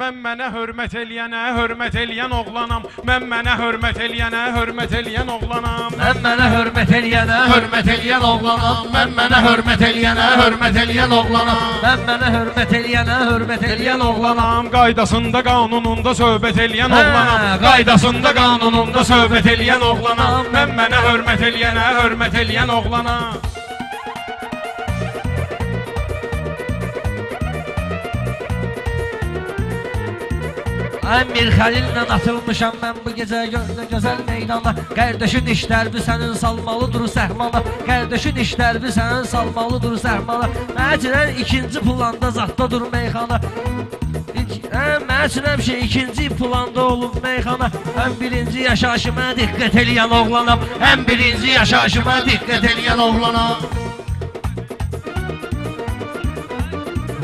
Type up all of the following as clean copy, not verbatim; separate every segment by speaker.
Speaker 1: mən mənə hörmət eləyənə hörmət eləyən oğlanam. Mən mənə hörmət eləyənə hörmət eləyən oğlanam.
Speaker 2: Mən mənə hörmət eləyənə hörmət eləyən oğlanam. Mən mənə hörmət eləyənə hörmət eləyən oğlanam. Mən mənə hörmət eləyənə hörmət eləyən oğlanam.
Speaker 1: Qaydasında, qanununda söhbət eləyən oğlanam. Qaydasında, qanununda söhbət eləyən oğlanam. Mən mənə hörmət eləyənə hörmət eləyən oğlanam.
Speaker 2: Mən bir xəlillə atılmışam mən bu gecə gözəl meydanda. Qardaşın işlərbi sənin salmalıdır səhmana. Qardaşın işlərbi sənin salmalıdır səhmana. Məçinən ikinci planda zatda dur meyxana. Məçinəm şey ikinci planda olub meyxana. Həm birinci yaşayışıma diqqət eləyən oğlanam. Həm birinci yaşayışıma diqqət eləyən oğlanam.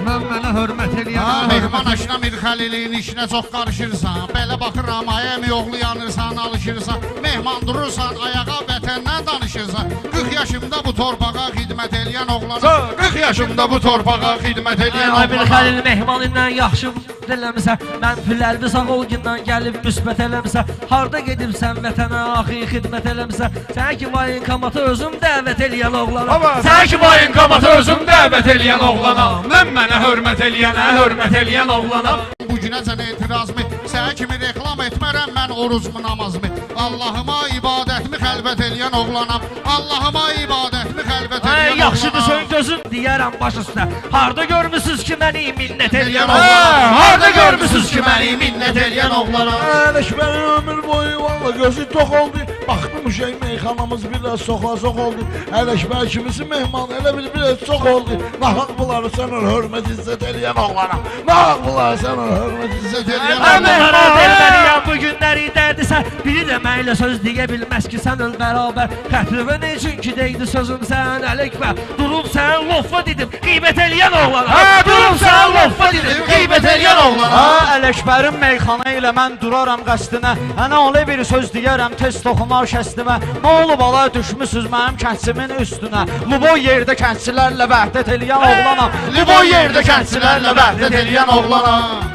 Speaker 2: Mən mənə hörmət eləyən
Speaker 3: Mehman aşına bir xəlilin işinə çox qarışırsan. Belə baxıram ayəm yoxlu yanırsan, alışırsan. Mehman durursan ayağa vətəndən danışırsan. 40 yaşımda bu torpağa xidmət eləyən oğlanam.
Speaker 1: 40 yaşımda bu torpağa xidmət eləyən
Speaker 2: oğlanam. Bir xəlil
Speaker 1: oğlanam.
Speaker 2: mehmanından yaxşı eləmisən. Mən fillərbi sağ ol gündən gəlib müsbət eləmisən. Harda gedibsən vətənə axı xidmət eləmisən. Sən ki vayinkamata özüm dəvət eləyən oğlanam.
Speaker 1: Sən ki vayinkamata özüm dəvət eləyən oğlanam. Mən mənə hörmət eləyənə hörmət eləyən oğlanam.
Speaker 3: Bu günəcən etirazımı sənə kimi reklam etmərəm mən orucmu namazımı. Allahıma ibadətimi xəlvət eləyən oğlanam. Allahıma ibadətimi xəlvət eləyən oğlanam.
Speaker 2: Yaxşıdır söz gözüm deyərəm baş üstə. Harda görmüsünüz ki məni minnət eləyən oğlanam.
Speaker 1: Harda görmüsünüz ki məni minnət eləyən oğlanam.
Speaker 4: Ələşbərin ömür boyu valla gözü tox oldu. Baxdım şey meyxanamız biraz sox oldu. Ələşbər kimisi mehman elə bil biraz çox oldu. Nahaq bunları sənə hörmət izzət eləyən oğlanam. Nahaq bunları sənə hörmət izzət eləyən
Speaker 2: Mən
Speaker 4: oğlanam.
Speaker 2: delbəriyəm bu günləri dərdisə. Biri də mənlə söz deyə bilməz ki sən öl bərabər. Xətrimə ne üçün ki deydi sözüm sən ələkbər. Durub sən loffa dedim qeybət eləyən oğlanam. Durub sən loffa dedim qeybət eləyən oğlanam.
Speaker 5: Ələkbərin meyxana ilə mən duraram qəsdinə. Hənə ola bir söz deyərəm tez toxunar şəstimə. Nə olub ala düşmüsüz mənim kəndsimin üstünə. Luboy yerdə kəndçilərlə vəhdət eləyən oğlanam. Luboy yerdə kəndçilərlə vəhdət eləyən oğlanam.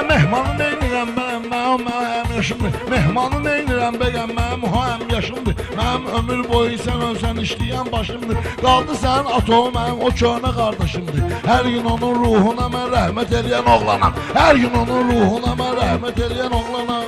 Speaker 4: Mehmanı neynirəm mənim həm yaşımdır. Mehmanı neynirəm bəgəm mənim həm yaşımdır. Mənim ömür boyu sən ölsən işləyən başımdır. Qaldı sənin atomu mənim o köhnə qardaşımdır. Hər gün onun ruhuna mən rəhmət eləyən oğlanam. Hər gün onun ruhuna mən rəhmət eləyən oğlanam.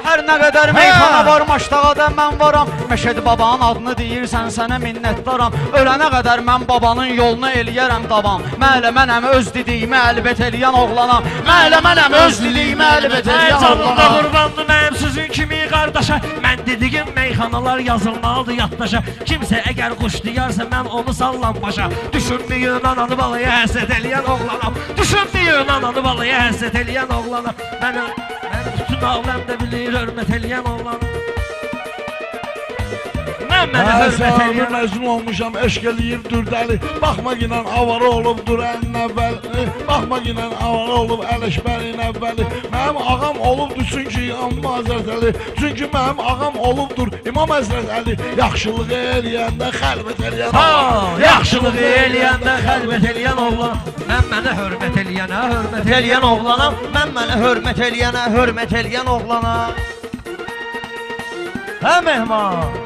Speaker 5: Hər nə qədər meyxana var maştağada mən varam. Məşədi babanın adını deyirsən sənə minnətdaram. Ölənə qədər mən babanın yolunu eləyərəm davam. Mələ mənəm öz dediyimi əlbət eləyən oğlanam. Mələ mənəm öz dediyimi əlbət eləyən
Speaker 2: Canımda
Speaker 5: oğlanam.
Speaker 2: qurbandı mənim sizin kimi qardaşa. Mən dediyim meyxanalar yazılmalıdır yaddaşa. Kimsə əgər quş deyərsə mən onu sallam başa. Düşünməyin ananı balaya həsət eləyən oğlanam. Düşünməyin ananı balaya həsət eləyən oğlanam. Mən bütün aləm də bilir hörmət eləyən oğlanam. Mən mənə hörmət
Speaker 4: Sənə
Speaker 2: eləyən
Speaker 4: məcnun olmuşam, eşq eləyib dürdəli. Baxma ginən avara olub dur əlin əvvəli. Baxma ginən avara olub ələşbərin əvvəli. Mənim ağam olubdur çünki İmam Həzrət Əli. Çünki mənim ağam olubdur İmam Həzrət Əli. Yaxşılıq eləyəndə xəlvət eləyən oğlan.
Speaker 2: Yaxşılıq eləyəndə xəlvət eləyən oğlan. Mən mənə hörmət eləyənə hörmət eləyən oğlanam. Mən mənə hörmət eləyənə hörmət eləyən oğlanam. Hə mehman.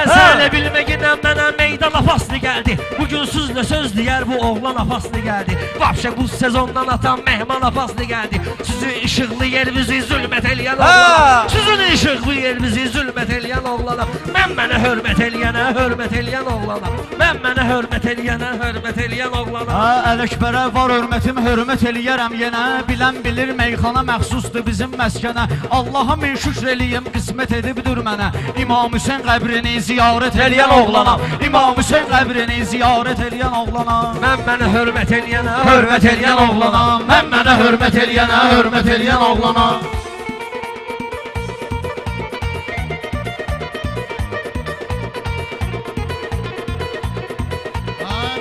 Speaker 2: Sənə bilməginən mənə meydan apaslı gəldi. Bugün sizlə söz deyər bu oğlan apaslı gəldi. Vapşə bu sezondan atan mehman apaslı gəldi. Sizin işıqlı yerimizi zülmət eləyən oğlanam. Sizin işıqlı yerimizi zülmət eləyən oğlanam. Mən mənə hörmət eləyənə hörmət eləyən oğlanam. Mən mənə hörmət eləyənə hörmət eləyən oğlanam.
Speaker 5: Ələkbərə var hörmətim, hörmət eləyərəm yenə. Bilən bilir meyxana məxsusdur bizim məskənə. Allaha min şükr eləyim qismət edibdir mənə. İmam Hüseyn qəbrini ziyarət eləyən oğlanam. İmam Hüseyn qəbrini ziyarət eləyən oğlanam.
Speaker 2: Mən mənə hörmət eləyənə
Speaker 5: Hörmət eləyən oğlanam. Mən mənə hörmət eləyənə hörmət eləyən oğlanam.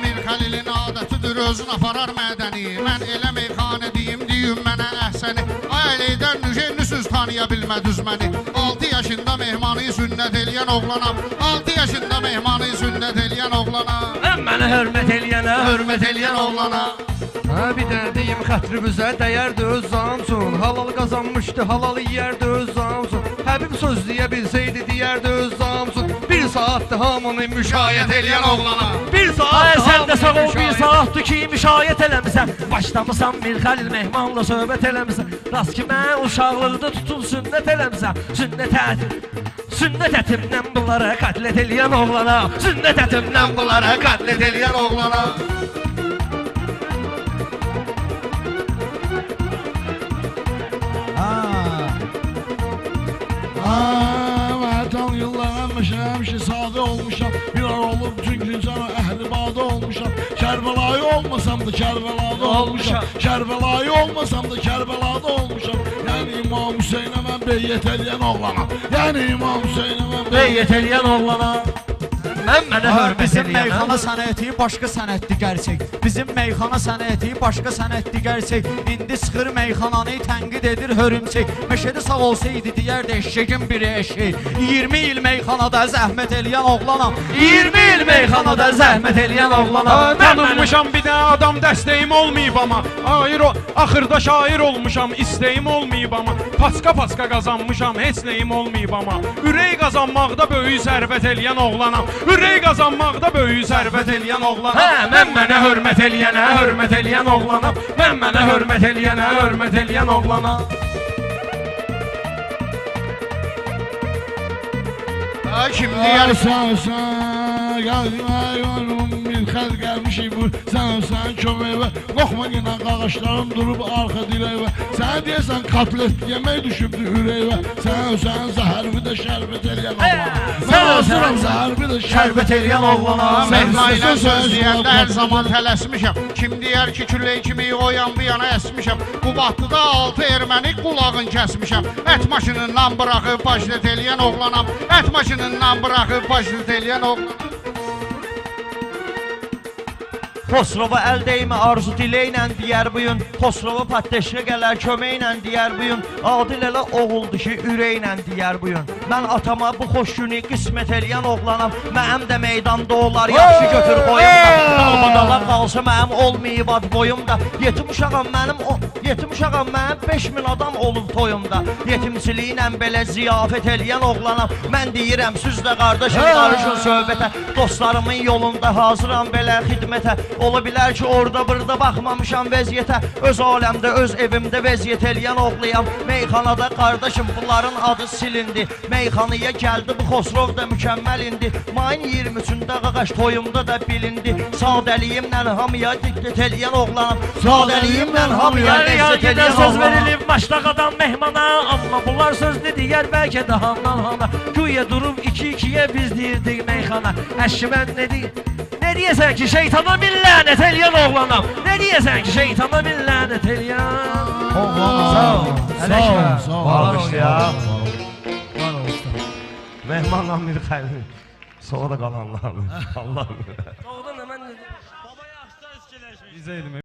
Speaker 3: Mir Xəlilin adətidir Ömür özün aparar mədəni. Mən elə meyxanə deyim mənə əhsəni. Ailəydən nüjenlüsüz tanıya bilmədüz məni. 6 yaşında mehmanı sünnət eləyən oğlanam. 6 yaşında mehmanı sünnət eləyən oğlanam.
Speaker 2: Mənə hörmət eləyənə,
Speaker 3: Hörmət eləyən oğlana.
Speaker 6: Ha bir dənə deyim xətribizə dəyərdi öz zamsun. Halal qazanmışdı, halal yeyərdi öz zamsun. Həbib söz deyə bilsəydi deyərdi öz zamsun. Bir saatdır hamını müşayiət eləyən oğlana. Bir
Speaker 2: Ay
Speaker 6: saatdır
Speaker 2: sən də sağ ol, bir
Speaker 6: müşayiət-
Speaker 2: saatdır ki müşayiət eləmisən. Başlamısan bir xəlil mehmanla söhbət eləmisən. Rast ki mən uşaqlıqda tutub sünnət eləmisən. Sünnət ətimdən bunlara qətlət eləyən oğlana. Sünnət ətimdən bunlara qətlət eləyən oğlana.
Speaker 4: Vətən yıllar həmişə sadə olmuşam. Bir an olub bütün gün sana əhli badə olmuşam. Kərbəlayı olmasam da Kərbəlada olmuşam. Kərbəlayı olmasam da Kərbəlada olmuşam. Yəni İmam Hüseynə mən beyyət eləyən oğlanam. Yəni İmam Hüseynə mən
Speaker 2: Beyyət eləyən oğlana. Mənə hörmət
Speaker 5: Bizim
Speaker 2: eləyənə.
Speaker 5: meyxana sənəti başqa sənətdir gerçək. Bizim meyxana sənəti başqa sənətdir gerçək. İndi sıxır meyxananı tənqid edir hörümçək. Meşədə sağ olsaydı deyərdi eşşəkin biri eşək. 20 il meyxanada zəhmət eləyən oğlanam.
Speaker 2: 20 il meyxanada zəhmət eləyən oğlana.
Speaker 1: Tanınmışam bir də adam dəstəyim olmayıb amma. Axırda şair olmuşam, istəyim olmayıb amma. Paska qazanmışam, heç nəyim olmayıb amma. Ürək qazanmaqda böyük sərvət eləyən oğlanam. Ürək qazanmaqda böyük sərvət eləyən oğlanam.
Speaker 2: Hə,
Speaker 1: Mən mənə hörmət eləyənə, hörmət eləyən oğlanam. Mən mənə hörmət eləyənə, hörmət eləyən oğlanam.
Speaker 3: Kim deyər?
Speaker 4: Sən gəlməyəm bir xəl gəlmişik bu. Sən köməkvə Loxma yenə qağaşlarım durub arxa dirəyə. Sən deyəsən katlet yemək düşübdü ürəyvə. Sən zəhərbi də şərbət eləyən oğlana. Mən asıram zəhərbi də şərbət eləyən oğlana.
Speaker 3: Mehna ilə söz deyəndə hər zaman tələsmişəm. Kim deyər ki külək kimi o yan bu yana əsmişəm. Bu vaxtda 6 erməni qulağın kəsmişəm. Ət maşınından bıraxıb başlet eləyən oğlanam. Ət maşınından bıraxıb başlet eləyən oğlanam.
Speaker 6: Xosrova əl dəymə arzu diləylə deyər bugün. Xosrova patdeşə gələr köməklə deyər bugün. Adil elə oğuldu ki ürəklə deyər bugün. Mən atama bu xoş günü qismət eləyən oğlanam. Mənim də meydanda olar yaxşı götür boyumda. Dalbadalar qalsa mənim olmayıb ad boyumda. Yetim uşağam mənim 5000 adam olub toyumda. Yetimçiliklə belə ziyafət eləyən oğlanam. Mən deyirəm süzlə qardaşım qarışın söhbətə. Dostlarımın yolunda hazıram belə xidmətə. Ola bilər ki orada burada baxmamışam vəziyyətə. Öz aləmdə, öz evimdə vəziyyət eləyən oğluyam. Meyxanada qardaşım bunların adı silindi. Meyxanaya gəldi bu Xosrov da mükəmməl indi. Mayın 23-də qaqaş toyumda da bilindi. Sadəliyimlə hamıya diqqət eləyən oğlanam. Sadəliyimlə hamıya diqqət eləyən
Speaker 2: söz
Speaker 6: oğlanam.
Speaker 2: verilib başlaqadan mehmana. Amma bunlar söz deyər bəlkə də handan hana. Güya durub 2-2-yə biz deyirdik meyxana. Əşki mən nə deyəsən ki şeytana bir lənət eləyən oğlanam. Nə deyəsən ki şeytana bir lənət eləyən oğlanam.
Speaker 4: Sağ ol.
Speaker 6: Var ol ya. Mehmanla bir xəlil. Sonra da qalanlar. Allah'ım.
Speaker 2: Doğrudan da mən baba yaxşı da eskiləşmiş.
Speaker 1: Bizə elmi.